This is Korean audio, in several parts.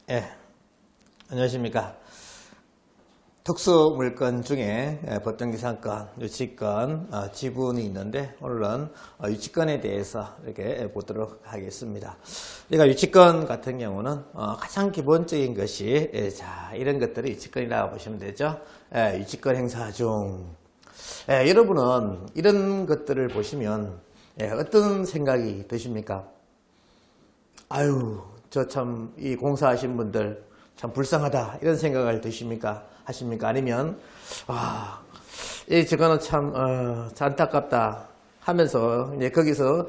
예, 안녕하십니까. 특수물건 중에 법정기상권, 유치권, 지분이 있는데 오늘은 유치권에 대해서 이렇게 보도록 하겠습니다. 우리가 유치권 같은 경우는 가장 기본적인 것이 자 이런 것들이 유치권이라고 보시면 되죠. 유치권 행사 중 여러분은 이런 것들을 보시면 어떤 생각이 드십니까? 아유, 저 참 이 공사하신 분들 참 불쌍하다 이런 생각을 드십니까? 하십니까? 아니면 저거는 참 안타깝다 하면서 이제 거기서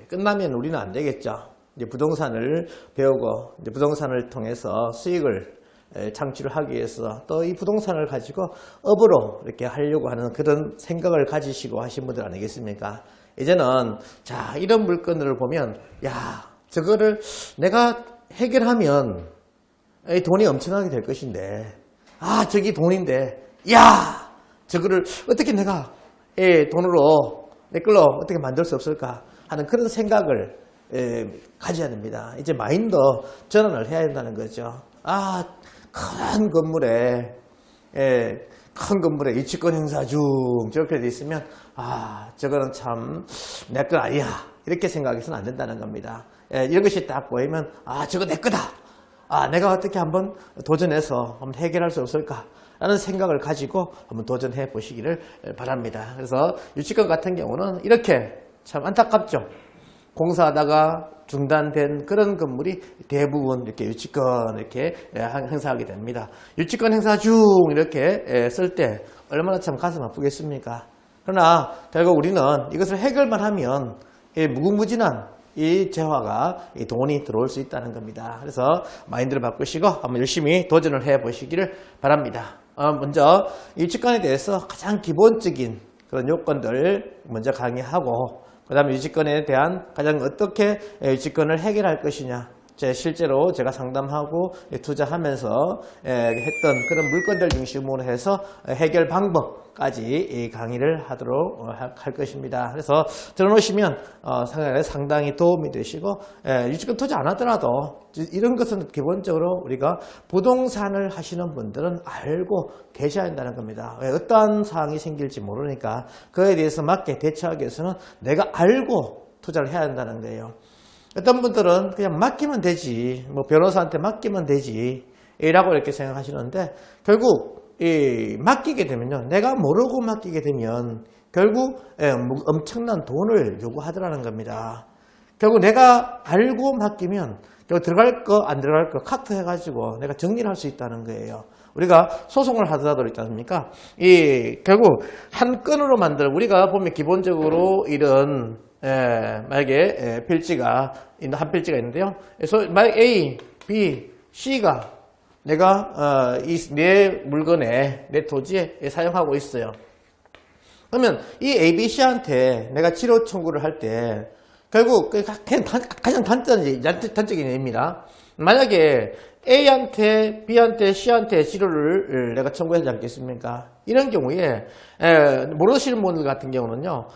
끝나면 우리는 안 되겠죠. 이제 부동산을 배우고 이제 부동산을 통해서 수익을 창출을 하기 위해서 또 이 부동산을 가지고 업으로 이렇게 하려고 하는 그런 생각을 가지시고 하신 분들 아니겠습니까? 이제는 자 이런 물건들을 보면 저거를 내가 해결하면 돈이 엄청나게 될 것인데 저기 돈인데 저거를 어떻게 내가 돈으로 내 걸로 어떻게 만들 수 없을까 하는 그런 생각을 가져야 됩니다. 이제 마인드 전환을 해야 된다는 거죠. 큰 건물에 유치권 행사 중 저렇게 돼 있으면 저거는 참 내 거 아니야 이렇게 생각해서는 안 된다는 겁니다. 이런 것이 딱 보이면 저거 내 거다. 내가 어떻게 한번 도전해서 한번 해결할 수 없을까 라는 생각을 가지고 한번 도전해 보시기를 바랍니다. 그래서 유치권 같은 경우는 이렇게 참 안타깝죠. 공사하다가 중단된 그런 건물이 대부분 이렇게 유치권 이렇게 행사하게 됩니다. 유치권 행사 중 이렇게 쓸 때 얼마나 참 가슴 아프겠습니까? 그러나 결국 우리는 이것을 해결만 하면 무궁무진한 이 재화가 이 돈이 들어올 수 있다는 겁니다. 그래서 마인드를 바꾸시고 한번 열심히 도전을 해 보시기를 바랍니다. 먼저 유치권에 대해서 가장 기본적인 그런 요건들 먼저 강의하고 그 다음에 유치권에 대한 가장 어떻게 유치권을 해결할 것이냐 실제로 제가 상담하고 투자하면서 했던 그런 물건들 중심으로 해서 해결 방법까지 강의를 하도록 할 것입니다. 그래서 들어놓으시면 상당히 도움이 되시고 유치권 투자 안 하더라도 이런 것은 기본적으로 우리가 부동산을 하시는 분들은 알고 계셔야 한다는 겁니다. 어떠한 사항이 생길지 모르니까 그에 대해서 맞게 대처하기 위해서는 내가 알고 투자를 해야 한다는 거예요. 어떤 분들은 그냥 맡기면 되지, 변호사한테 맡기면 되지 라고 이렇게 생각하시는데 결국 맡기게 되면요, 내가 모르고 맡기게 되면 결국 엄청난 돈을 요구하더라는 겁니다. 결국 내가 알고 맡기면 결국 들어갈 거 안 들어갈 거 카트 해가지고 내가 정리를 할 수 있다는 거예요. 우리가 소송을 하더라도 있지 않습니까? 결국 한 건으로 우리가 보면 기본적으로 이런 만약에 필지가 한 필지가 있는데요. 그래서 만약 A, B, C가 내가 내 물건에 내 토지에 사용하고 있어요. 그러면 이 A, B, C한테 내가 치료 청구를 할 때 결국 가장 단적인 예입니다. 만약에 A한테, B한테, C한테 치료를 내가 청구하지 않겠습니까? 이런 경우에 모르시는 분들 같은 경우는요,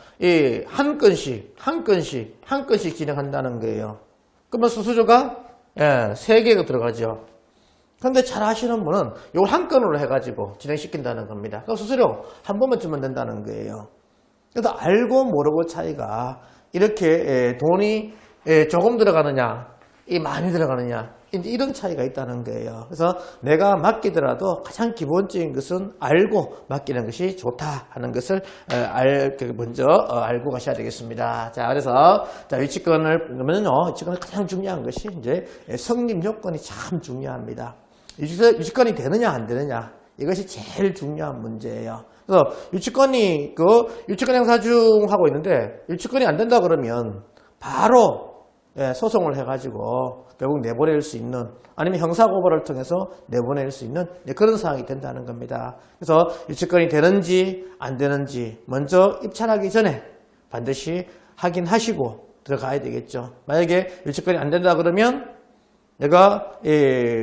한 건씩 진행한다는 거예요. 그러면 수수료가 3개가 들어가죠. 그런데 잘 아시는 분은 요 한 건으로 해가지고 진행시킨다는 겁니다. 그럼 수수료 한 번만 주면 된다는 거예요. 그래서 알고 모르고 차이가 이렇게 돈이 조금 들어가느냐, 많이 들어가느냐, 이런 차이가 있다는 거예요. 그래서 내가 맡기더라도 가장 기본적인 것은 알고 맡기는 것이 좋다 하는 것을 먼저 알고 가셔야 되겠습니다. 자, 그래서 유치권을 보면요, 유치권은 가장 중요한 것이 이제 성립 요건이 참 중요합니다. 유치권이 되느냐 안 되느냐 이것이 제일 중요한 문제예요. 그래서 유치권 행사 중 하고 있는데 유치권이 안 된다 그러면 바로 소송을 해가지고 결국 내보낼 수 있는 아니면 형사고발을 통해서 내보낼 수 있는 그런 상황이 된다는 겁니다. 그래서 유치권이 되는지 안 되는지 먼저 입찰하기 전에 반드시 확인하시고 들어가야 되겠죠. 만약에 유치권이 안 된다 그러면 내가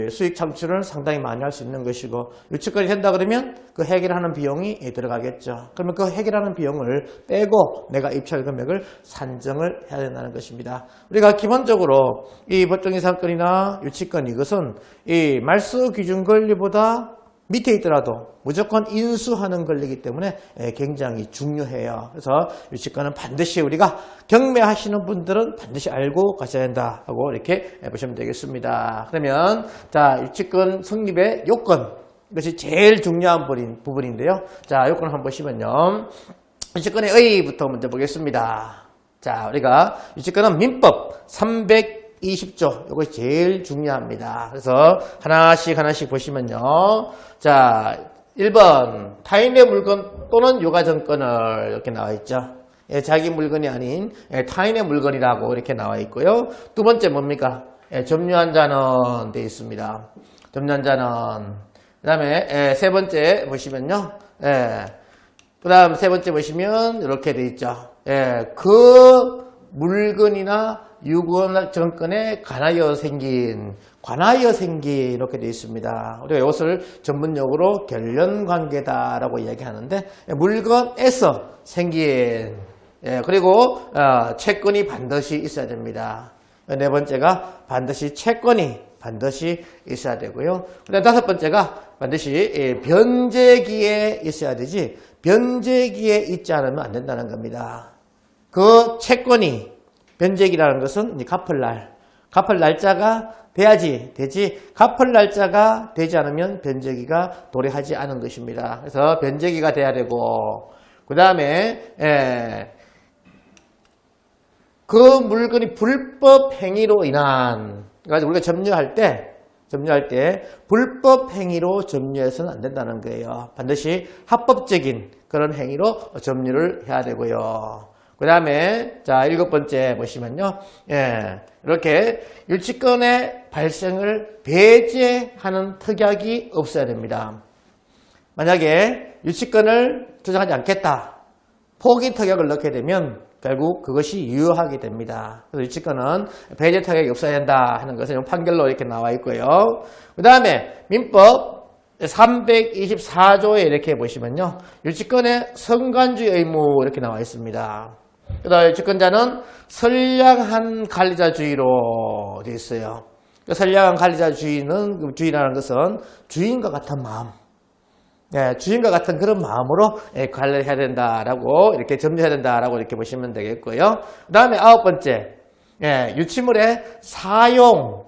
수익 창출을 상당히 많이 할 수 있는 것이고, 유치권이 된다 그러면 그 해결하는 비용이 들어가겠죠. 그러면 그 해결하는 비용을 빼고 내가 입찰 금액을 산정을 해야 된다는 것입니다. 우리가 기본적으로 이 법정이상권이나 유치권, 이것은 이 말소 기준 권리보다 밑에 있더라도 무조건 인수하는 권리이기 때문에 굉장히 중요해요. 그래서 유치권은 반드시 우리가 경매하시는 분들은 반드시 알고 가셔야 된다 하고 이렇게 보시면 되겠습니다. 그러면 자, 유치권 성립의 요건, 이것이 제일 중요한 부분인데요. 자, 요건을 한번 보시면요, 유치권의 의의부터 먼저 보겠습니다. 자, 우리가 유치권은 민법 320조, 이것이 제일 중요합니다. 그래서 하나씩 보시면요. 자, 1번 타인의 물건 또는 요가정권을 이렇게 나와 있죠. 자기 물건이 아닌 타인의 물건이라고 이렇게 나와 있고요. 두 번째 뭡니까? 점유한 자는 되어 있습니다. 점유한 자는. 그 다음에 세 번째 보시면요. 그 다음 세 번째 보시면 이렇게 되어 있죠. 그 물건이나 유거정권에 관하여 생긴 이렇게 되어 있습니다. 우리가 이것을 전문용어로 결련관계다라고 이야기하는데, 물건에서 생긴, 그리고 채권이 반드시 있어야 됩니다. 네 번째가 반드시 채권이 반드시 있어야 되고요. 그다음 다섯 번째가 반드시 변제기에 있어야 되지, 변제기에 있지 않으면 안 된다는 겁니다. 그 채권이, 변제기라는 것은 갚을 날짜가 돼야지 되지, 갚을 날짜가 되지 않으면 변제기가 도래하지 않은 것입니다. 그래서 변제기가 돼야 되고, 그 다음에 그 물건이 불법 행위로 인한, 그러니까 우리가 점유할 때 불법 행위로 점유해서는 안 된다는 거예요. 반드시 합법적인 그런 행위로 점유를 해야 되고요. 그 다음에 자, 7번째 보시면요, 이렇게 유치권의 발생을 배제하는 특약이 없어야 됩니다. 만약에 유치권을 주장하지 않겠다, 포기 특약을 넣게 되면 결국 그것이 유효하게 됩니다. 그래서 유치권은 배제 특약이 없어야 된다 하는 것은 판결로 이렇게 나와 있고요. 그 다음에 민법 324조에 이렇게 보시면요, 유치권의 선관주 의무 이렇게 나와 있습니다. 그다음에 유치권자는 선량한 관리자주의로 되어 있어요. 선량한 관리자주의라는 것은 주인과 같은 마음, 주인과 같은 그런 마음으로 관리를 해야 된다라고, 이렇게 점유해야 된다라고 이렇게 보시면 되겠고요. 그 다음에 9번째, 유치물의 사용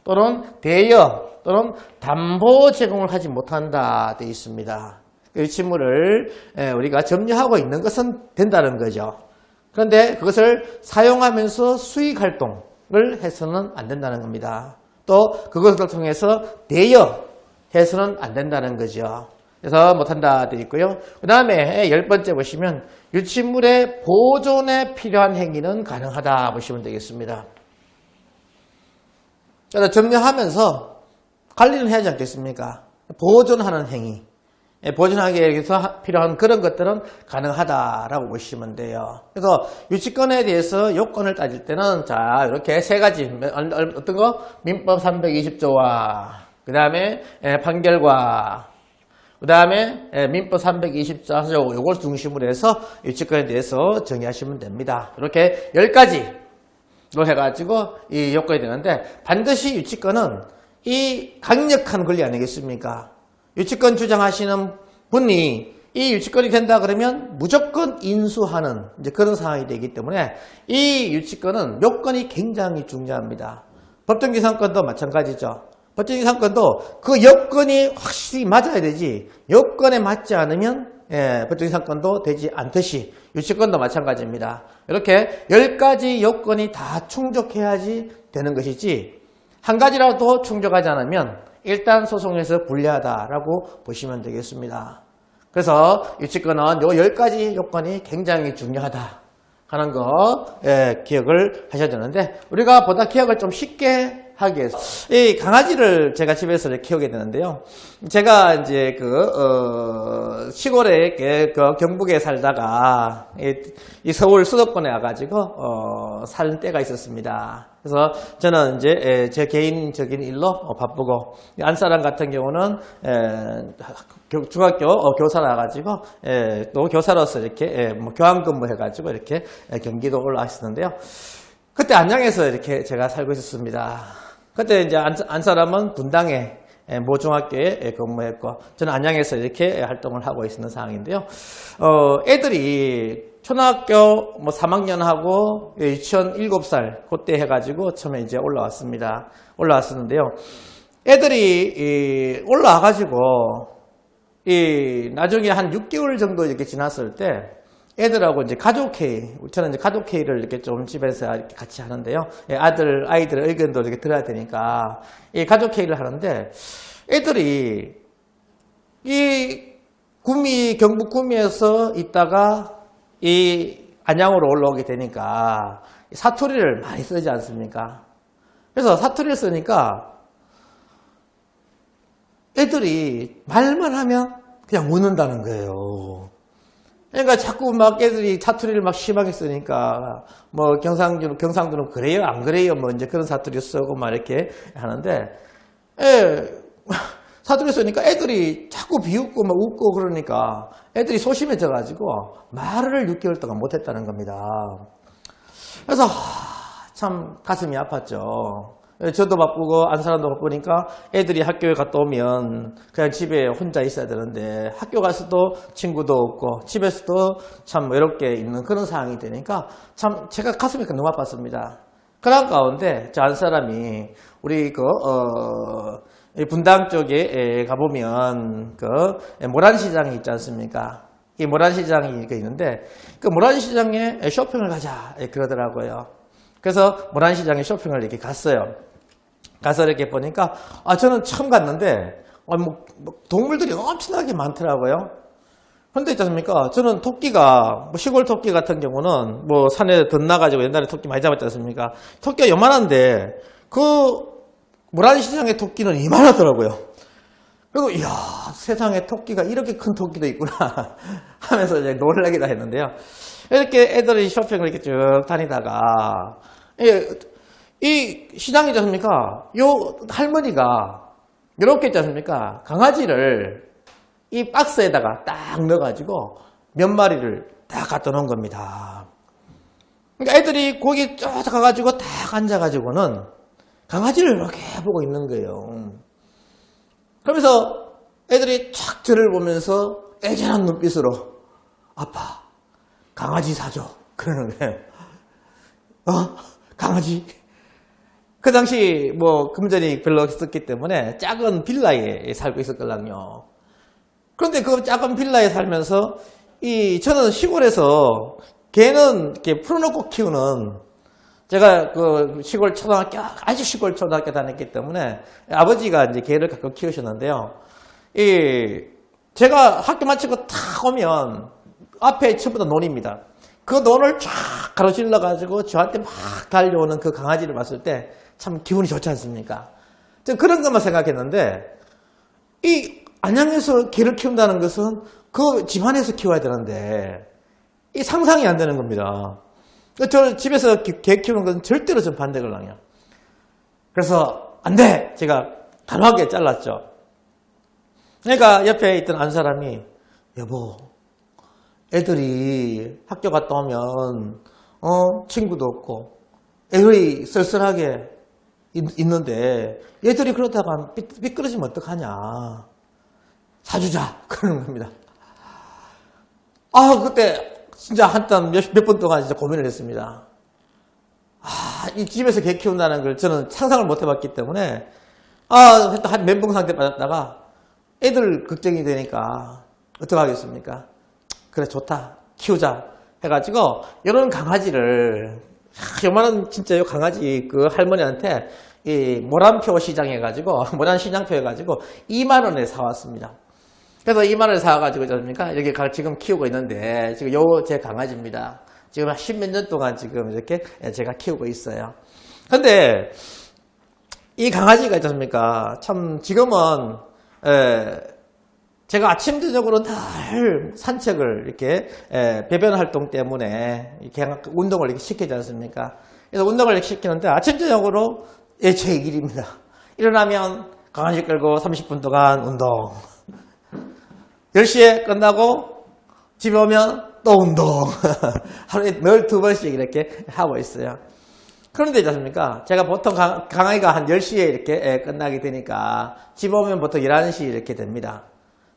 또는 대여 또는 담보 제공을 하지 못한다 되어 있습니다. 유치물을 우리가 점유하고 있는 것은 된다는 거죠. 그런데 그것을 사용하면서 수익 활동을 해서는 안 된다는 겁니다. 또 그것을 통해서 대여해서는 안 된다는 거죠. 그래서 못한다 되어 있고요. 그 다음에 10번째 보시면 유치물의 보존에 필요한 행위는 가능하다 보시면 되겠습니다. 그래서 점유하면서 관리는 해야지 않겠습니까? 보존하는 행위, 보존하기 위해서 필요한 그런 것들은 가능하다라고 보시면 돼요. 그래서 유치권에 대해서 요건을 따질 때는 자, 이렇게 세 가지, 어떤 거? 민법 320조와 그 다음에 판결과 그 다음에 민법 324조, 요걸 중심으로 해서 유치권에 대해서 정의하시면 됩니다. 이렇게 10가지로 해가지고 이 요건이 되는데, 반드시 유치권은 이 강력한 권리 아니겠습니까? 유치권 주장하시는 분이 이 유치권이 된다 그러면 무조건 인수하는 이제 그런 상황이 되기 때문에 이 유치권은 요건이 굉장히 중요합니다. 법정기상권도 마찬가지죠. 법정기상권도 그 여건이 확실히 맞아야 되지, 여건에 맞지 않으면 법정기상권도 되지 않듯이 유치권도 마찬가지입니다. 이렇게 10가지 여건이 다 충족해야지 되는 것이지, 한 가지라도 충족하지 않으면 일단 소송에서 불리하다라고 보시면 되겠습니다. 그래서 유치권은 요 10가지 요건이 굉장히 중요하다 하는 거 기억을 하셔야 되는데, 우리가 보다 기억을 좀 쉽게 하기 위해서. 이 강아지를 제가 집에서 이렇게 키우게 되는데요. 제가 이제 시골에, 경북에 살다가, 이 서울 수도권에 와가지고, 살 때가 있었습니다. 그래서 저는 이제 제 개인적인 일로 바쁘고, 안사람 같은 경우는, 중학교 교사를 와가지고, 또 교사로서 이렇게, 교환 근무해가지고 이렇게 경기도 올라와 있었는데요. 그때 안양에서 이렇게 제가 살고 있었습니다. 그때 이제 안사람은 분당에 모 중학교에 근무했고 저는 안양에서 이렇게 활동을 하고 있는 상황인데요. 애들이 초등학교 3학년 하고 유치원 7살 그때 해가지고 처음에 이제 올라왔었는데요. 애들이 올라와가지고 나중에 한 6개월 정도 이렇게 지났을 때 애들하고 이제 가족회의, 저는 이제 가족회의를 이렇게 좀 집에서 이렇게 같이 하는데요. 아이들의 의견도 이렇게 들어야 되니까, 이 가족회의를 하는데, 애들이, 경북 구미에서 있다가, 안양으로 올라오게 되니까, 사투리를 많이 쓰지 않습니까? 그래서 사투리를 쓰니까, 애들이 말만 하면 그냥 웃는다는 거예요. 그러니까 자꾸 막 애들이 사투리를 막 심하게 쓰니까 경상도는 그래요 안 그래요 이제 그런 사투리 쓰고 막 이렇게 하는데 사투리 쓰니까 애들이 자꾸 비웃고 막 웃고 그러니까 애들이 소심해져 가지고 말을 6개월 동안 못했다는 겁니다. 그래서 참 가슴이 아팠죠. 저도 바쁘고 안 사람도 바쁘니까 애들이 학교에 갔다 오면 그냥 집에 혼자 있어야 되는데 학교 가서도 친구도 없고 집에서도 참 외롭게 있는 그런 상황이 되니까 참 제가 가슴이 너무 아팠습니다. 그런 가운데 저 안 사람이 우리 분당 쪽에 가보면 모란시장이 있지 않습니까? 이 모란시장이 있는데 그 모란시장에 쇼핑을 가자 그러더라고요. 그래서 모란시장에 쇼핑을 이렇게 갔어요. 가서 이렇게 보니까 저는 처음 갔는데 동물들이 엄청나게 많더라고요. 그런데 있지 않습니까? 저는 토끼가 시골 토끼 같은 경우는 산에 덧나가지고 옛날에 토끼 많이 잡았지 않습니까? 토끼가 요만한데 모란시장의 토끼는 이만하더라고요. 그리고 이야 세상에 토끼가 이렇게 큰 토끼도 있구나 하면서 이제 놀라기도 했는데요. 이렇게 애들이 쇼핑을 이렇게 쭉 다니다가 이 시장이지 않습니까? 요 할머니가 이렇게 있지 않습니까? 강아지를 이 박스에다가 딱 넣어가지고 몇 마리를 딱 갖다 놓은 겁니다. 그러니까 애들이 거기 쭉 가가지고 딱 앉아가지고는 강아지를 이렇게 보고 있는 거예요. 그러면서 애들이 촥 저를 보면서 애절한 눈빛으로 아빠 강아지 사줘 그러는 거예요. 강아지? 그 당시 금전이 별로 없었기 때문에 작은 빌라에 살고 있었거든요. 그런데 그 작은 빌라에 살면서 저는 시골에서 개는 이렇게 풀어놓고 키우는 제가 시골 초등학교 아주 시골 초등학교 다녔기 때문에 아버지가 이제 개를 가끔 키우셨는데요. 제가 학교 마치고 탁 오면 앞에 전부 다 논입니다. 그 논을 쫙 가로질러 가지고 저한테 막 달려오는 그 강아지를 봤을 때 참 기분이 좋지 않습니까? 저 그런 것만 생각했는데 안양에서 개를 키운다는 것은 그 집안에서 키워야 되는데 상상이 안 되는 겁니다. 저 집에서 개 키우는 건 절대로 좀 반대거든요. 그래서 안 돼! 제가 단호하게 잘랐죠. 그러니까 옆에 있던 안 사람이 여보 애들이 학교 갔다 오면 친구도 없고 애들이 쓸쓸하게 있는데 얘들이 그러다가 삐뚤어지면 어떡하냐 사주자 그러는 겁니다. 그때 진짜 한땀 몇 번 동안 진짜 고민을 했습니다. 이 집에서 개 키운다는 걸 저는 상상을 못 해봤기 때문에 한 멘붕 상태 빠졌다가 애들 걱정이 되니까 어떡하겠습니까? 그래 좋다 키우자 해가지고 이런 강아지를 요만한 진짜 요 강아지 그 할머니한테 모란표 시장 해가지고 모란 시장표 해가지고 2만 원에 사왔습니다. 그래서 2만 원에 사와가지고 이렇게 지금 키우고 있는데 지금 제 강아지입니다. 지금 한 10몇 년 동안 지금 이렇게 제가 키우고 있어요. 근데 이 강아지가 있지 않습니까? 참 지금은 제가 아침 저녁으로 늘 산책을 이렇게 배변 활동 때문에 이렇게 운동을 이렇게 시키지 않습니까? 그래서 운동을 이렇게 시키는데 아침 저녁으로 제 일입니다. 일어나면 강아지 끌고 30분 동안 운동. 10시에 끝나고 집에 오면 또 운동. 하루에 늘 2번씩 이렇게 하고 있어요. 그런데 있지 않습니까? 제가 보통 강아지가 한 10시에 이렇게 끝나게 되니까 집에 오면 보통 11시 이렇게 됩니다.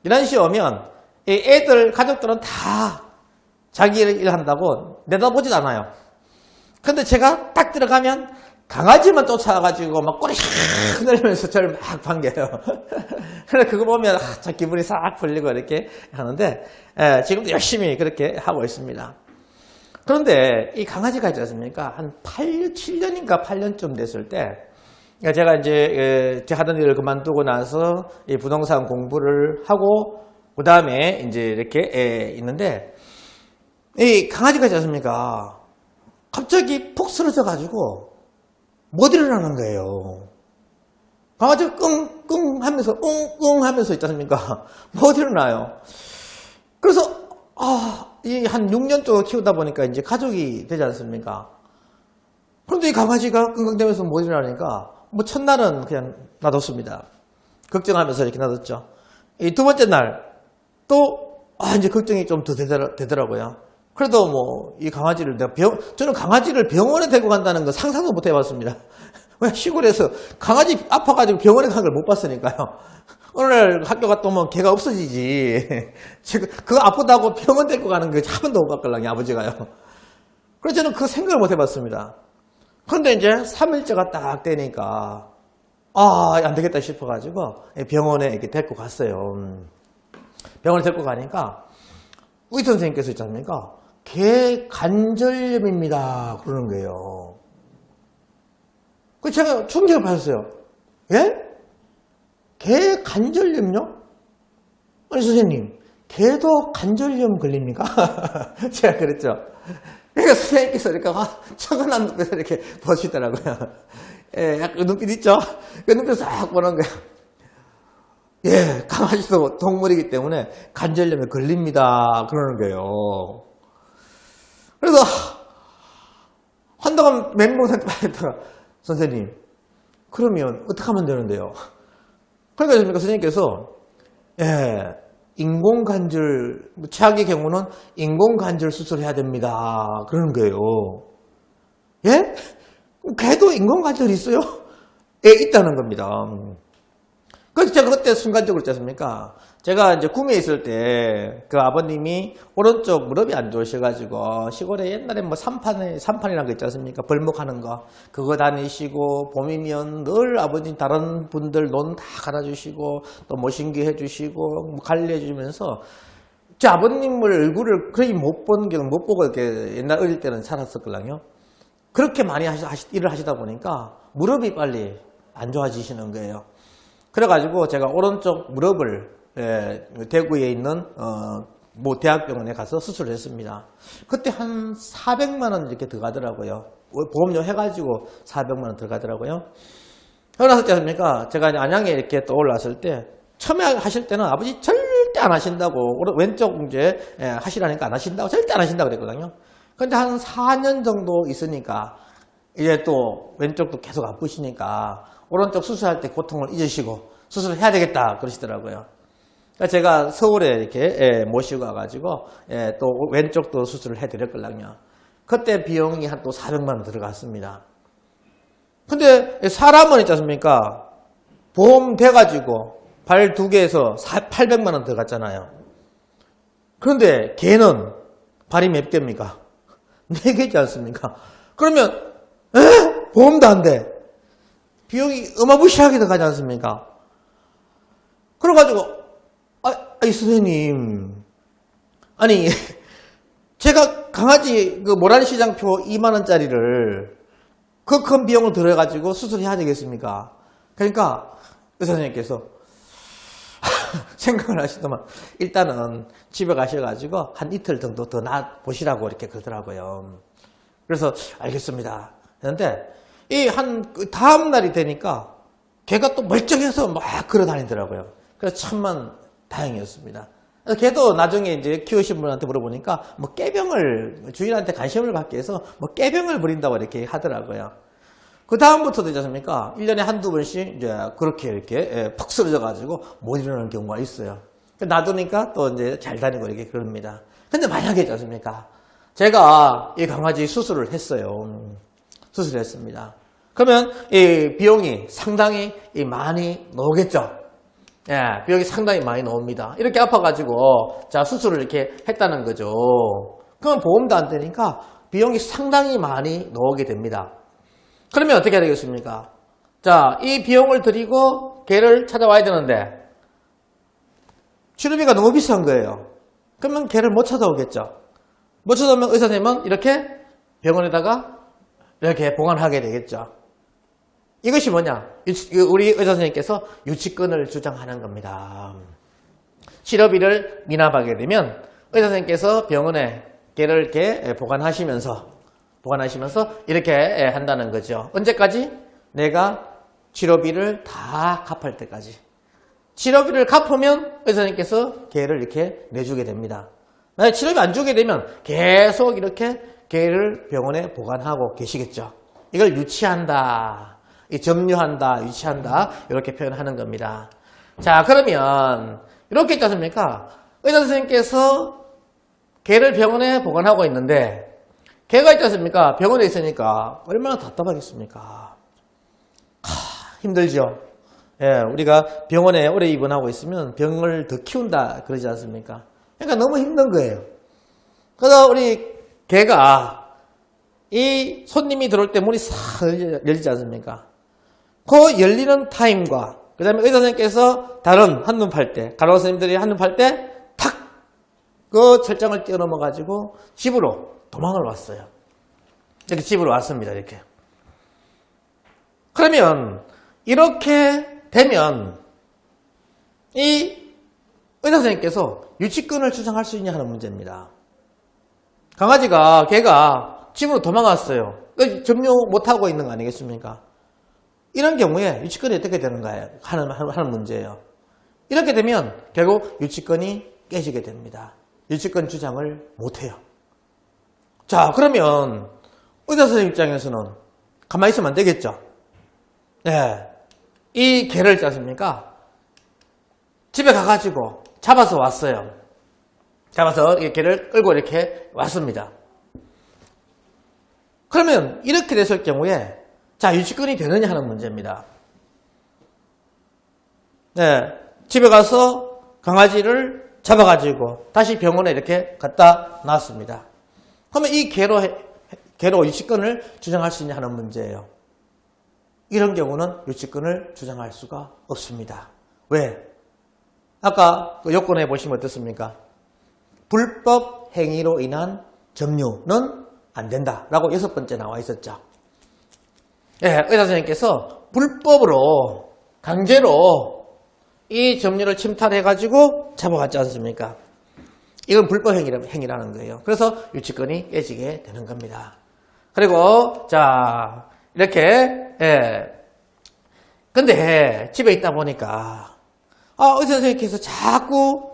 11시에 오면 이 애들, 가족들은 다 자기 일 한다고 내다보진 않아요. 근데 제가 딱 들어가면 강아지만 쫓아와가지고 막 꼬리 샥 흔들면서 저를 막 반겨요. 그래서 그거 보면 저 기분이 싹 풀리고 이렇게 하는데 지금도 열심히 그렇게 하고 있습니다. 그런데 이 강아지가 있지 않습니까? 한 8년, 7년인가 8년쯤 됐을 때 제가 이제 하던 일을 그만두고 나서 이 부동산 공부를 하고 그 다음에 이제 이렇게 있는데 이 강아지가 있지 않습니까? 갑자기 푹 쓰러져 가지고 못 일어나는 거예요. 강아지가 끙끙 하면서 웅웅 하면서 있지 않습니까? 못 일어나요. 그래서 이 한 6년 동안 키우다 보니까 이제 가족이 되지 않습니까? 그런데 이 강아지가 끙끙대면서 못 일어나니까 뭐 첫날은 그냥 놔뒀습니다. 걱정하면서 이렇게 놔뒀죠. 이 두 번째 날 또 이제 걱정이 좀 더 되더라고요. 그래도 뭐 이 강아지를 저는 강아지를 병원에 데리고 간다는 거 상상도 못 해봤습니다. 왜 시골에서 강아지 아파가지고 병원에 간 걸 못 봤으니까요. 오늘 학교 갔다 오면 걔가 없어지지. 지금 그거 아프다고 병원 데리고 가는 거 한 번도 못 봤걸랑요, 아버지가요. 그래서 저는 그 생각을 못 해봤습니다. 그런데 이제 3일째가 딱 되니까 안 되겠다 싶어가지고 병원에 이렇게 데리고 갔어요. 병원에 데리고 가니까 의사 선생님께서 있지 않습니까? 개 관절염입니다 그러는 거예요. 그래서 제가 충격을 받았어요. 예? 개 관절염요? 아니 선생님, 개도 관절염 걸립니까? 제가 그랬죠. 그러니까 선생님께서 이렇게 천근한 눈빛을 이렇게 보시더라고요. 약간 그 눈빛 있죠? 그 눈빛을 싹 보는 거예요. 예, 강아지도 동물이기 때문에 관절염에 걸립니다 그러는 거예요. 그래서 한동안 멘붕한테 말했다가 선생님, 그러면 어떻게 하면 되는데요? 그러니까 선생님께서 인공관절, 최악의 경우는 인공관절 수술해야 됩니다 그러는 거예요. 예? 개도 인공관절이 있어요? 예, 있다는 겁니다. 그래서 제가 그때 순간적으로 있지 않습니까? 제가 이제 구미에 있을 때 그 아버님이 오른쪽 무릎이 안 좋으셔가지고 시골에 옛날에 뭐 삼판이라는 거 있지 않습니까? 벌목하는 거. 그거 다니시고 봄이면 늘 아버님 다른 분들 논 다 갈아주시고 또 모신기 해주시고 관리해주면서 제 아버님을 얼굴을 거의 못 보고 이렇게 옛날 어릴 때는 살았었거든요. 그렇게 많이 일을 하시다 보니까 무릎이 빨리 안 좋아지시는 거예요. 그래가지고 제가 오른쪽 무릎을 대구에 있는 모 대학병원에 가서 수술을 했습니다. 그때 한 400만 원 이렇게 들어가더라고요. 보험료 해가지고 400만 원 들어가더라고요. 그러고 나서 습니까? 제가 안양에 이렇게 떠올랐을 때 처음에 하실 때는 아버지 절대 안 하신다고 왼쪽 이제 하시라니까 안 하신다고 절대 안 하신다고 그랬거든요. 근데 한 4년 정도 있으니까 이제 또 왼쪽도 계속 아프시니까 오른쪽 수술할 때 고통을 잊으시고 수술을 해야 되겠다 그러시더라고요. 그러니까 제가 서울에 이렇게 모시고 와가지고 또 왼쪽도 수술을 해드렸거든요. 그때 비용이 한 또 400만 원 들어갔습니다. 근데 사람은 있지 않습니까? 보험 돼가지고 발 2개에서 800만 원 들어갔잖아요. 그런데 개는 발이 몇 개입니까? 4개지 않습니까? 그러면 보험도 안 돼. 비용이 어마무시하게 들어가지 않습니까? 그래가지고 선생님, 아니 제가 강아지 그 모란시장표 2만원짜리를 그 큰 비용을 들여가지고 수술해야 되겠습니까? 그러니까 의사 선생님께서 생각을 하시더만 일단은 집에 가셔가지고 한 이틀 정도 더 보시라고 이렇게 그러더라고요. 그래서 알겠습니다. 그런데 이 다음 날이 되니까 걔가 또 멀쩡해서 막 걸어 다니더라고요. 그래서 참만 다행이었습니다. 그래서 걔도 나중에 이제 키우신 분한테 물어보니까 뭐 깨병을, 주인한테 관심을 갖기 위해서 뭐 깨병을 부린다고 이렇게 하더라고요. 그 다음부터도 있지 않습니까? 1년에 한두 번씩 이제 그렇게 이렇게 푹 쓰러져가지고 못 일어나는 경우가 있어요. 놔두니까 또 이제 잘 다니고 이렇게 그럽니다. 근데 만약에 있지 않습니까? 제가 이 강아지 수술을 했어요. 수술을 했습니다. 그러면 이 비용이 상당히 많이 나오겠죠? 예, 비용이 상당히 많이 나옵니다. 이렇게 아파가지고, 자, 수술을 이렇게 했다는 거죠. 그러면 보험도 안 되니까 비용이 상당히 많이 나오게 됩니다. 그러면 어떻게 해야 되겠습니까? 자, 이 비용을 들이고 걔를 찾아와야 되는데, 치료비가 너무 비싼 거예요. 그러면 걔를 못 찾아오겠죠. 못 찾아오면 의사 선생님은 이렇게 병원에다가 이렇게 보관하게 되겠죠. 이것이 뭐냐? 우리 의사 선생님께서 유치권을 주장하는 겁니다. 치료비를 미납하게 되면 의사 선생님께서 병원에 걔를 이렇게 보관하시면서 이렇게 한다는 거죠. 언제까지? 내가 치료비를 다 갚을 때까지. 치료비를 갚으면 의사 선생님께서 걔를 이렇게 내주게 됩니다. 만약 치료비 안 주게 되면 계속 이렇게 걔를 병원에 보관하고 계시겠죠. 이걸 유치한다. 점유한다, 유치한다, 이렇게 표현하는 겁니다. 자, 그러면, 이렇게 있지 않습니까? 의사 선생님께서 걔를 병원에 보관하고 있는데, 걔가 있지 않습니까? 병원에 있으니까, 얼마나 답답하겠습니까? 힘들죠? 예, 우리가 병원에 오래 입원하고 있으면 병을 더 키운다, 그러지 않습니까? 그러니까 너무 힘든 거예요. 그래서 우리 걔가, 이 손님이 들어올 때 문이 싹 열리지 않습니까? 그 열리는 타임과 그 다음에 의사 선생님께서 다른 한눈 팔 때, 간호사 선생님들이 한눈 팔 때 탁! 그 철장을 뛰어넘어 가지고 집으로 도망을 왔어요. 이렇게 집으로 왔습니다. 이렇게. 그러면 이렇게 되면 이 의사 선생님께서 유치권을 주장할 수 있냐 하는 문제입니다. 강아지가 걔가 집으로 도망갔어요. 점유 못하고 있는 거 아니겠습니까? 이런 경우에 유치권이 어떻게 되는가요? 하는 문제예요. 이렇게 되면 결국 유치권이 깨지게 됩니다. 유치권 주장을 못해요. 자, 그러면 의사 선생님 입장에서는 가만히 있으면 안 되겠죠? 네. 이 개를 있지 않습니까? 집에 가가지고 잡아서 왔어요. 잡아서 이 개를 끌고 이렇게 왔습니다. 그러면 이렇게 됐을 경우에 자, 유치권이 되느냐 하는 문제입니다. 네, 집에 가서 강아지를 잡아가지고 다시 병원에 이렇게 갖다 놨습니다. 그러면 이 개로 유치권을 주장할 수 있냐 하는 문제예요. 이런 경우는 유치권을 주장할 수가 없습니다. 왜? 아까 그 요건에 보시면 어떻습니까? 불법 행위로 인한 점유는 안 된다라고 6번째 나와 있었죠. 예, 의사 선생님께서 불법으로 강제로 이 점유를 침탈해가지고 잡아갔지 않습니까? 이건 불법 행위라는 거예요. 그래서 유치권이 깨지게 되는 겁니다. 그리고 자 이렇게 근데 집에 있다 보니까 의사 선생님께서 자꾸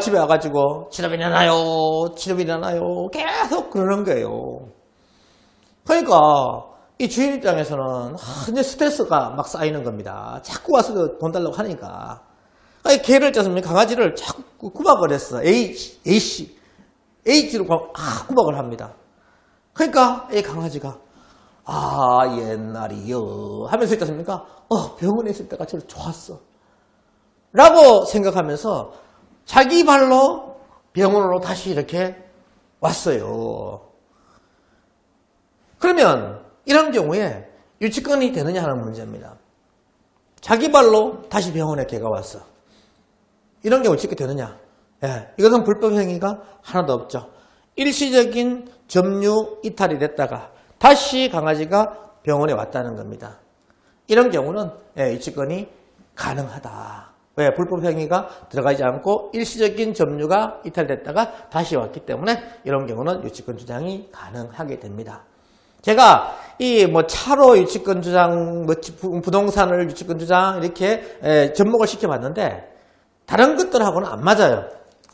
집에 와가지고 치료비 내놔요, 치료비 내놔요 계속 그러는 거예요. 그러니까 이 주인 입장에서는 이제 스트레스가 막 쌓이는 겁니다. 자꾸 와서 돈 달라고 하니까. 개를 짰습니까? 강아지를 자꾸 구박을 했어. H로 구박을 합니다. 그러니까 이 강아지가 옛날이요 하면서 있지 않습니까? 병원에 있을 때가 제일 좋았어 라고 생각하면서 자기 발로 병원으로 다시 이렇게 왔어요. 그러면 이런 경우에 유치권이 되느냐 하는 문제입니다. 자기 발로 다시 병원에 개가 왔어. 이런 경우 유치권이 되느냐? 예, 이것은 불법 행위가 하나도 없죠. 일시적인 점유 이탈이 됐다가 다시 강아지가 병원에 왔다는 겁니다. 이런 경우는 유치권이 가능하다. 왜? 불법 행위가 들어가지 않고 일시적인 점유가 이탈됐다가 다시 왔기 때문에 이런 경우는 유치권 주장이 가능하게 됩니다. 제가 이 뭐 차로 유치권 주장, 뭐 부동산을 유치권 주장 이렇게 접목을 시켜봤는데 다른 것들하고는 안 맞아요.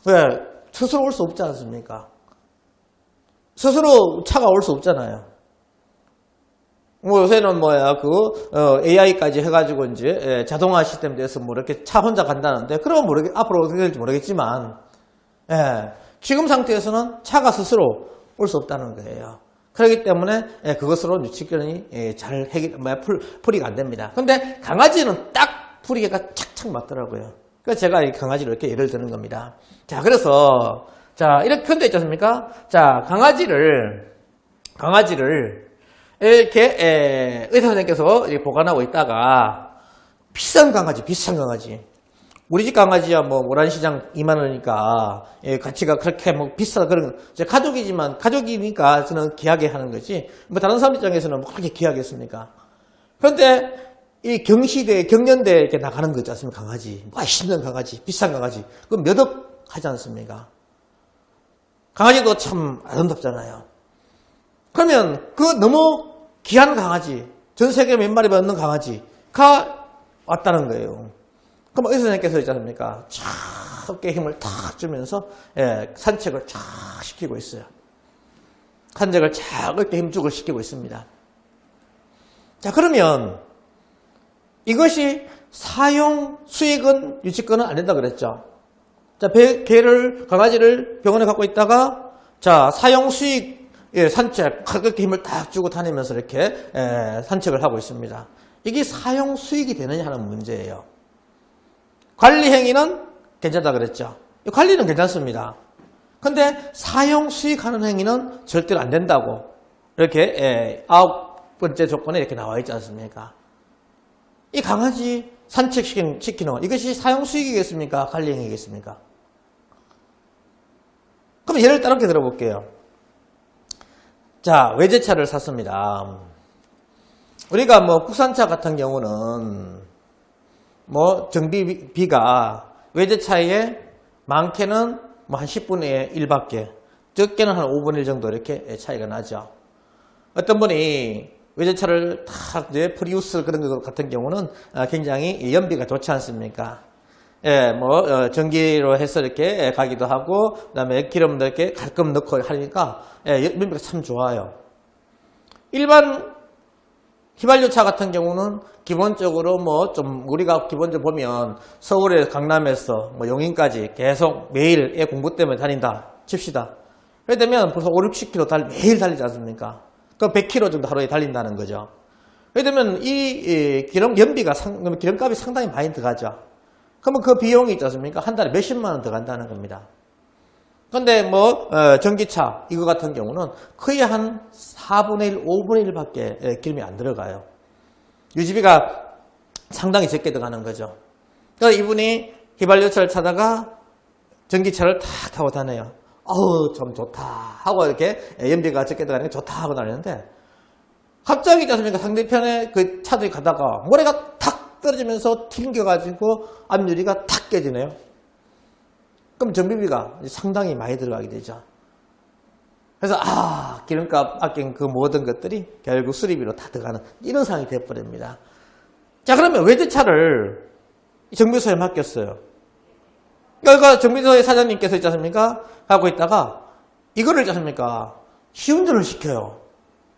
왜? 스스로 올 수 없지 않습니까? 스스로 차가 올 수 없잖아요. 뭐 요새는 AI까지 해가지고 이제 자동화 시스템 돼서 뭐 이렇게 차 혼자 간다는데 그러면 앞으로 어떻게 될지 모르겠지만 지금 상태에서는 차가 스스로 올 수 없다는 거예요. 그렇기 때문에 그것으로 유치권이 잘 풀이가 안 됩니다. 근데 강아지는 딱 풀이가 착착 맞더라고요. 그래서 제가 이 강아지를 이렇게 예를 드는 겁니다. 자, 그래서 이렇게 근데 있지 않습니까? 자, 강아지를 이렇게 의사 선생님께서 보관하고 있다가 비싼 강아지 우리 집 강아지야 뭐 모란시장 2만 원이니까 가치가 그렇게 뭐 비싸다 그런 거 가족이지만 가족이니까 저는 귀하게 하는 거지 뭐 다른 사람 입장에서는 뭐 그렇게 귀하겠습니까? 그런데 이 경년대에 이렇게 나가는 거 있지 않습니까? 강아지 맛있는 강아지 비싼 강아지 그럼 몇 억 하지 않습니까? 강아지도 참 아름답잖아요. 그러면 그 너무 귀한 강아지 전 세계 몇 마리 받는 강아지가 왔다는 거예요. 그럼 의사 선생님께서 있지 않습니까? 쫙 어깨에 힘을 탁 주면서 산책을 쫙 시키고 있어요. 산책을 쫙 어깨에 힘 주고 시키고 있습니다. 자, 그러면 이것이 사용 수익은 유치권은 안 된다 그랬죠. 자, 강아지를 병원에 갖고 있다가 자, 사용 수익 산책 그렇게 힘을 딱 주고 다니면서 이렇게 산책을 하고 있습니다. 이게 사용 수익이 되느냐 하는 문제예요. 관리 행위는 괜찮다 그랬죠. 관리는 괜찮습니다. 근데 사용 수익하는 행위는 절대로 안 된다고 이렇게 9번째 조건에 이렇게 나와 있지 않습니까? 이 강아지 산책시키는 것 이것이 사용 수익이겠습니까? 관리 행위겠습니까? 그럼 예를 따르게 들어볼게요. 자, 외제차를 샀습니다. 우리가 뭐 국산차 같은 경우는 뭐 정비비가 외제차에 많게는 뭐 한 10분의 1밖에 적게는 한 5분의 1 정도 이렇게 차이가 나죠. 어떤 분이 외제차를 탁 프리우스 그런 것 같은 경우는 굉장히 연비가 좋지 않습니까? 전기로 해서 이렇게 가기도 하고 그다음에 기름도 이렇게 가끔 넣고 하니까 연비가 참 좋아요. 일반 휘발유차 같은 경우는 기본적으로 우리가 기본적으로 보면 서울에 강남에서 용인까지 계속 매일 공부 때문에 다닌다 칩시다. 그렇게 되면 벌써 5, 60km 매일 달리지 않습니까? 그럼 100km 정도 하루에 달린다는 거죠. 그렇게 되면 이 기름값이 상당히 많이 들어가죠. 그러면 그 비용이 있지 않습니까? 한 달에 몇십만 원 들어간다는 겁니다. 근데 전기차 이거 같은 경우는 거의 한 4분의 1, 5분의 1밖에 기름이 안 들어가요. 유지비가 상당히 적게 들어가는 거죠. 그래서 이분이 휘발유차를 타다가 전기차를 탁 타고 다녀요. 어우, 참 좋다 하고 이렇게 연비가 적게 들어가는 게 좋다 하고 다니는데 갑자기 있지 않습니까? 상대편에 그 차들이 가다가 모래가 탁 떨어지면서 튕겨가지고 앞유리가 탁 깨지네요. 그럼 정비비가 상당히 많이 들어가게 되죠. 그래서 기름값 아낀 그 모든 것들이 결국 수리비로 다 들어가는 이런 상황이 되어버립니다. 자, 그러면 외제차를 정비소에 맡겼어요. 그러니까 정비소의 사장님께서 있지 않습니까? 하고 있다가 이거를 있지 않습니까? 시운전을 시켜요.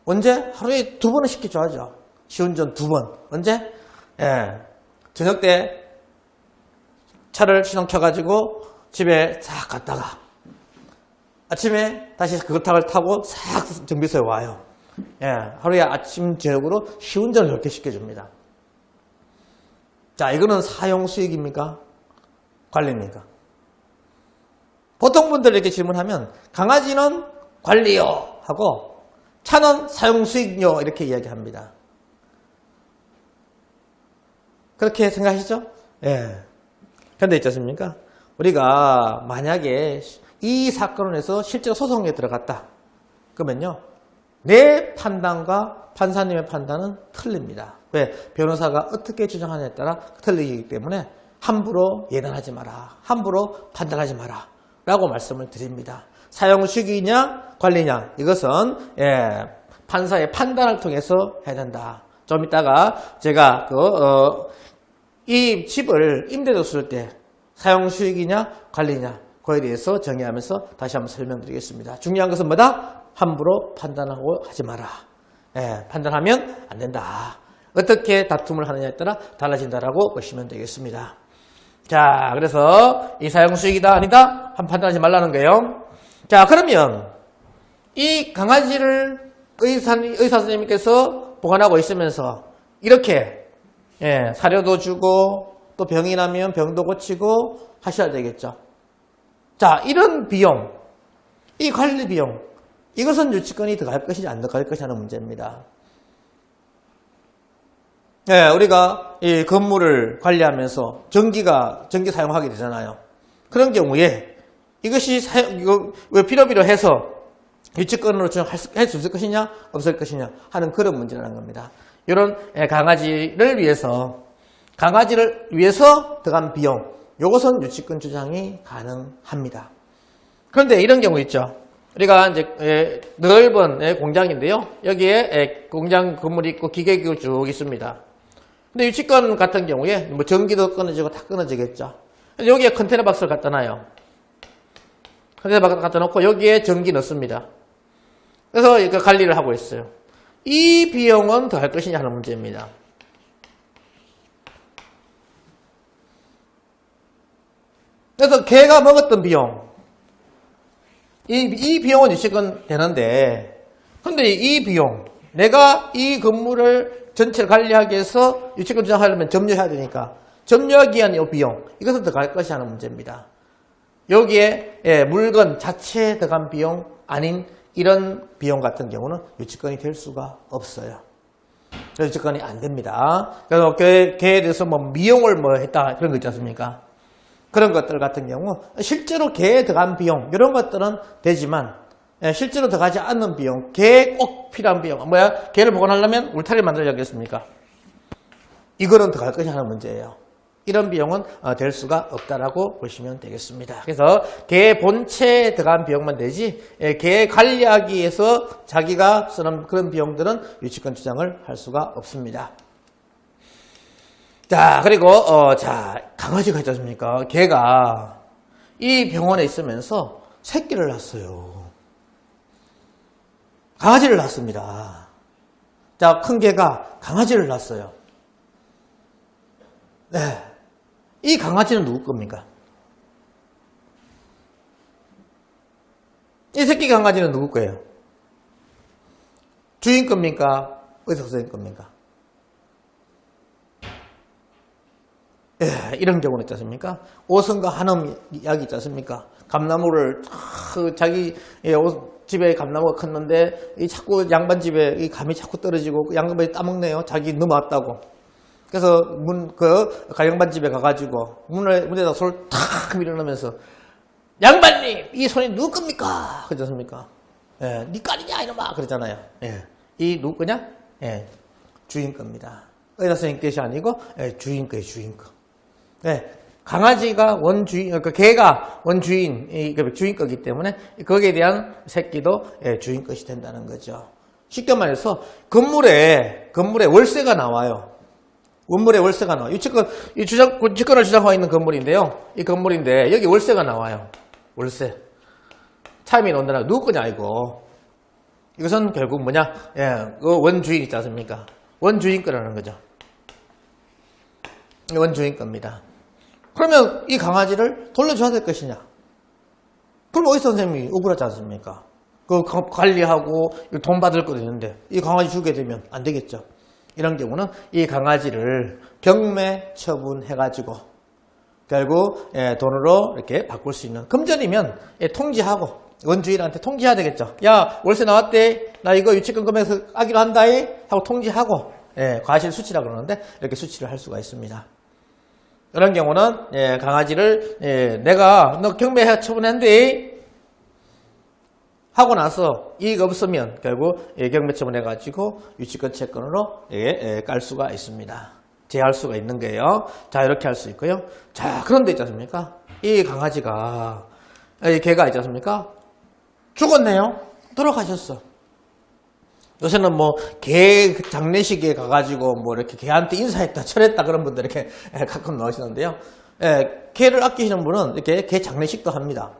언제? 하루에 2번은 시켜줘야죠. 시운전 2번. 언제? 저녁 때 차를 시동 켜가지고 집에 싹 갔다가 아침에 다시 그 타를 타고 싹 정비소에 와요. 하루에 아침 저녁으로 시운전을 이렇게 시켜줍니다. 자, 이거는 사용 수익입니까? 관리입니까? 보통 분들 이렇게 질문하면 강아지는 관리요 하고 차는 사용 수익요 이렇게 이야기합니다. 그렇게 생각하시죠? 그런데 있지 않습니까? 우리가 만약에 이 사건을 해서 실제로 소송에 들어갔다. 그러면요. 내 판단과 판사님의 판단은 틀립니다. 왜? 변호사가 어떻게 주장하느냐에 따라 틀리기 때문에 함부로 예단하지 마라. 함부로 판단하지 마라. 라고 말씀을 드립니다. 사용 수익이냐 관리냐 이것은 판사의 판단을 통해서 해야 된다. 좀 이따가 제가 이 집을 임대 줬을 때 사용 수익이냐 관리냐 그에 대해서 정의하면서 다시 한번 설명드리겠습니다. 중요한 것은 뭐다? 함부로 판단하고 하지 마라. 판단하면 안 된다. 어떻게 다툼을 하느냐에 따라 달라진다라고 보시면 되겠습니다. 자, 그래서 이 사용 수익이다 아니다 판단하지 말라는 거예요. 자, 그러면 이 강아지를 의사 선생님께서 보관하고 있으면서 이렇게 사료도 주고 또 병이 나면 병도 고치고 하셔야 되겠죠. 자, 이런 비용, 이 관리 비용, 이것은 유치권이 들어갈 것이지 안 들어갈 것이 하는 문제입니다. 우리가 이 건물을 관리하면서 전기 사용하게 되잖아요. 그런 경우에 이것이 왜 필요해서 유치권으로 할 수 있을 것이냐 없을 것이냐 하는 그런 문제라는 겁니다. 이런 강아지를 위해서 들어간 비용, 이것은 유치권 주장이 가능합니다. 그런데 이런 경우 있죠. 우리가 이제 넓은 공장인데요. 여기에 공장 건물이 있고 기계기가 쭉 있습니다. 근데 유치권 같은 경우에 뭐 전기도 끊어지고 다 끊어지겠죠. 여기에 컨테이너 박스를 갖다 놔요. 컨테이너 박스 갖다 놓고 여기에 전기 넣습니다. 그래서 관리를 하고 있어요. 이 비용은 더 할 것이냐 하는 문제입니다. 그래서 개가 먹었던 비용, 이 비용은 유치권 되는데, 근데 이 비용, 내가 이 건물을 전체를 관리하기 위해서 유치권 주장하려면 점유해야 되니까 점유하기 위한 이 비용, 이것은 들어갈 것이 하는 문제입니다. 여기에 물건 자체에 들어간 비용 아닌 이런 비용 같은 경우는 유치권이 될 수가 없어요. 유치권이 안 됩니다. 그래서 개에 대해서 미용을 했다 그런 거 있지 않습니까? 그런 것들 같은 경우 실제로 개에 들어간 비용 이런 것들은 되지만 실제로 들어가지 않는 비용, 개에 꼭 필요한 비용, 개를 보관하려면 울타리를 만들어야겠습니까? 이거는 들어갈 것이 하는 문제예요. 이런 비용은 될 수가 없다라고 보시면 되겠습니다. 그래서 개 본체에 들어간 비용만 되지 개 관리하기 위해서 자기가 쓰는 그런 비용들은 유치권 주장을 할 수가 없습니다. 자, 그리고 강아지가 있지 않습니까? 개가 이 병원에 있으면서 새끼를 낳았어요. 강아지를 낳습니다. 자, 큰 개가 강아지를 낳았어요. 네. 이 강아지는 누구 겁니까? 이 새끼 강아지는 누구 거예요? 주인 겁니까? 의사 선생님 겁니까? 이런 경우는 있지 않습니까? 오성과 한음 약이 있지 않습니까? 감나무를 자기 집에 감나무가 컸는데 자꾸 양반 집에 이 감이 자꾸 떨어지고 양반이 따먹네요. 자기 넘어왔다고. 그래서 양반 집에 가가지고 문에다 손을 탁 밀어넣으면서 양반님 이 손이 누구 겁니까? 그렇지 않습니까? 니 깔이냐 이놈아 그러잖아요. 이 누구 거냐? 주인 겁니다. 의사 선생님 것이 아니고 주인 거예요. 주인 거. 강아지가 원주인, 개가 원주인, 주인 거기 때문에 거기에 대한 새끼도 주인 것이 된다는 거죠. 쉽게 말해서 건물에 월세가 나와요. 원물에 월세가 나와요. 주권을 주장하고 있는 건물인데요. 이 건물인데 여기 월세가 나와요. 월세. 차임이 온다나 누구 거냐 이거. 이것은 결국 뭐냐? 원주인 있지 않습니까? 원주인 거라는 거죠. 원주인 겁니다. 그러면 이 강아지를 돌려줘야 될 것이냐? 그럼 의사 선생님이 억울하지 않습니까? 관리하고 돈 받을 것도 있는데 이 강아지 주게 되면 안 되겠죠. 이런 경우는 이 강아지를 경매 처분해가지고 결국 돈으로 이렇게 바꿀 수 있는 금전이면 통지하고 원주인한테 통지해야 되겠죠. 야 월세 나왔대. 나 이거 유치권 금액에서 아기로 한다 하고 통지하고 과실 수치라 그러는데 이렇게 수치를 할 수가 있습니다. 이런 경우는 강아지를 내가 너 경매 처분한대 하고 나서 이익 없으면 결국 경매 처분해가지고 유치권 채권으로 깔 수가 있습니다. 제할 수가 있는 거예요. 자 이렇게 할 수 있고요. 자 그런데 있지 않습니까? 이 강아지가 이 개가 있지 않습니까? 죽었네요. 돌아가셨어. 요새는 뭐, 개 장례식에 가가지고 뭐 이렇게 개한테 인사했다, 철했다 그런 분들 이렇게 가끔 나오시는데요. 개를 아끼시는 분은 이렇게 개 장례식도 합니다.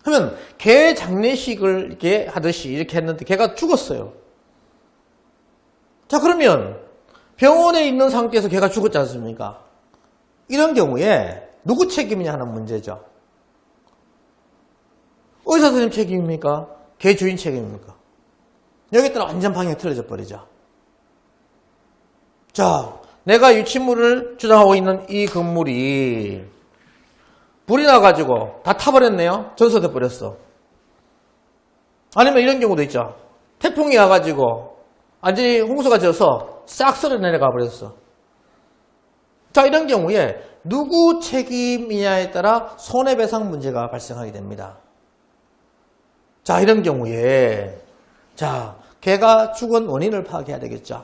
그러면 개 장례식을 이렇게 하듯이 이렇게 했는데 개가 죽었어요. 자, 그러면 병원에 있는 상태에서 개가 죽었지 않습니까? 이런 경우에 누구 책임이냐 하는 문제죠. 의사 선생님 책임입니까? 개 주인 책임입니까? 여기 따라 완전 방향이 틀어져 버리죠. 자, 내가 유치물을 주장하고 있는 이 건물이 불이 나가지고 다 타버렸네요. 전소돼 버렸어. 아니면 이런 경우도 있죠. 태풍이 와가지고 완전히 홍수가 져서 싹 쓸어 내려가 버렸어. 자, 이런 경우에 누구 책임이냐에 따라 손해배상 문제가 발생하게 됩니다. 자, 이런 경우에 자, 개가 죽은 원인을 파악해야 되겠죠.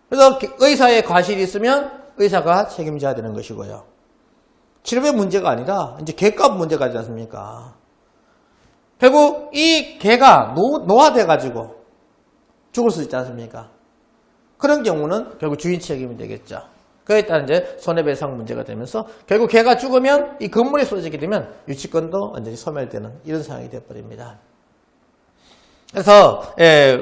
그래서 의사의 과실이 있으면 의사가 책임져야 되는 것이고요. 치료비 문제가 아니라 이제 개값 문제가 있지 않습니까? 결국 이 개가 노화돼가지고 죽을 수 있지 않습니까? 그런 경우는 결국 주인 책임이 되겠죠. 그에 따른 이제 손해배상 문제가 되면서 결국 개가 죽으면 이 건물이 쓰러지게 되면 유치권도 완전히 소멸되는 이런 상황이 되어버립니다. 그래서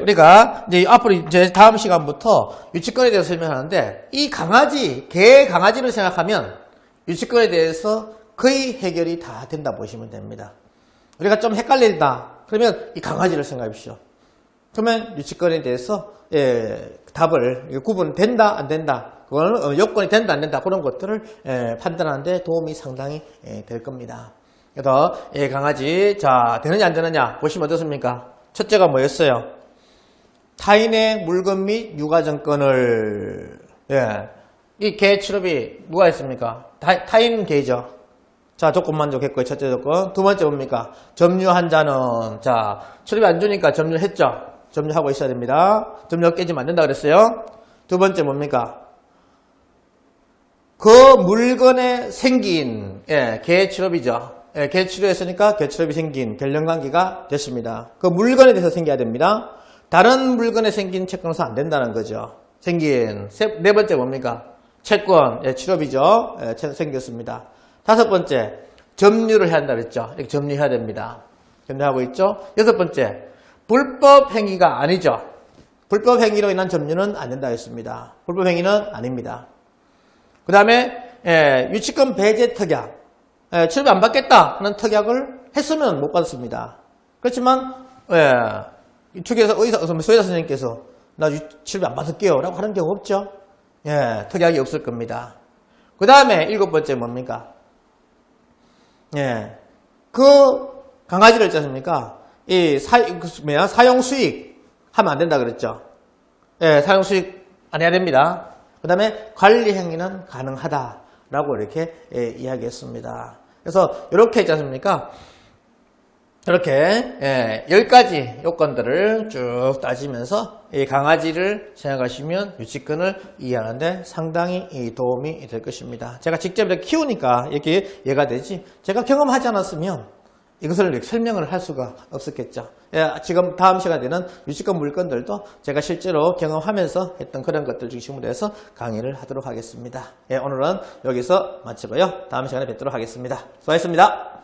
우리가 이제 앞으로 이제 다음 시간부터 유치권에 대해서 설명하는데 이 강아지, 개 강아지를 생각하면 유치권에 대해서 거의 해결이 다 된다 보시면 됩니다. 우리가 좀 헷갈린다. 그러면 이 강아지를 생각하십시오. 그러면 유치권에 대해서 답을 구분된다 안 된다. 그거는 요건이 된다 안 된다. 그런 것들을 판단하는 데 도움이 상당히 될 겁니다. 그래서 강아지 자 되느냐 안 되느냐 보시면 어떻습니까? 첫째가 뭐였어요? 타인의 물건 및 유가증권을 이 개 취급이 누가 했습니까? 타인 개죠. 자, 조건 만족했고요. 첫째 조건. 두 번째 뭡니까? 점유한 자는 자 취급이 안 주니까 점유했죠. 점유하고 있어야 됩니다. 점유 깨지면 안 된다 그랬어요. 두 번째 뭡니까? 그 물건에 생긴 개 취급이죠. 개 치료했으니까 개 취급이 생긴 결련관계가 됐습니다. 그 물건에 대해서 생겨야 됩니다. 다른 물건에 생긴 채권으로서 안 된다는 거죠. 생긴 네 번째 뭡니까? 채권 취급이죠. 생겼습니다. 다섯 번째 점유를 해야 한다 그랬죠. 이렇게 점유해야 됩니다. 점유하고 있죠. 여섯 번째 불법 행위가 아니죠. 불법 행위로 인한 점유는 안 된다 했습니다. 불법 행위는 아닙니다. 그 다음에 유치권 배제 특약 취급 안 받겠다 하는 특약을 했으면 못 받습니다. 그렇지만 이쪽에서 소유자 선생님께서 나 취급 안 받을게요 라고 하는 경우 없죠. 특약이 없을 겁니다. 그 다음에 일곱 번째 뭡니까? 그 강아지를 있지 않습니까? 이 사용 수익 하면 안 된다 그랬죠. 사용 수익 안 해야 됩니다. 그 다음에 관리 행위는 가능하다라고 이렇게 이야기했습니다. 그래서 이렇게 있지 않습니까? 이렇게 10가지 요건들을 쭉 따지면서 이 강아지를 생각하시면 유치권을 이해하는데 상당히 도움이 될 것입니다. 제가 직접 이렇게 키우니까 이렇게 이해가 되지 제가 경험하지 않았으면 이것을 설명을 할 수가 없었겠죠. 지금 다음 시간에는 유치권 물건들도 제가 실제로 경험하면서 했던 그런 것들 중심으로 해서 강의를 하도록 하겠습니다. 오늘은 여기서 마치고요. 다음 시간에 뵙도록 하겠습니다. 수고하셨습니다.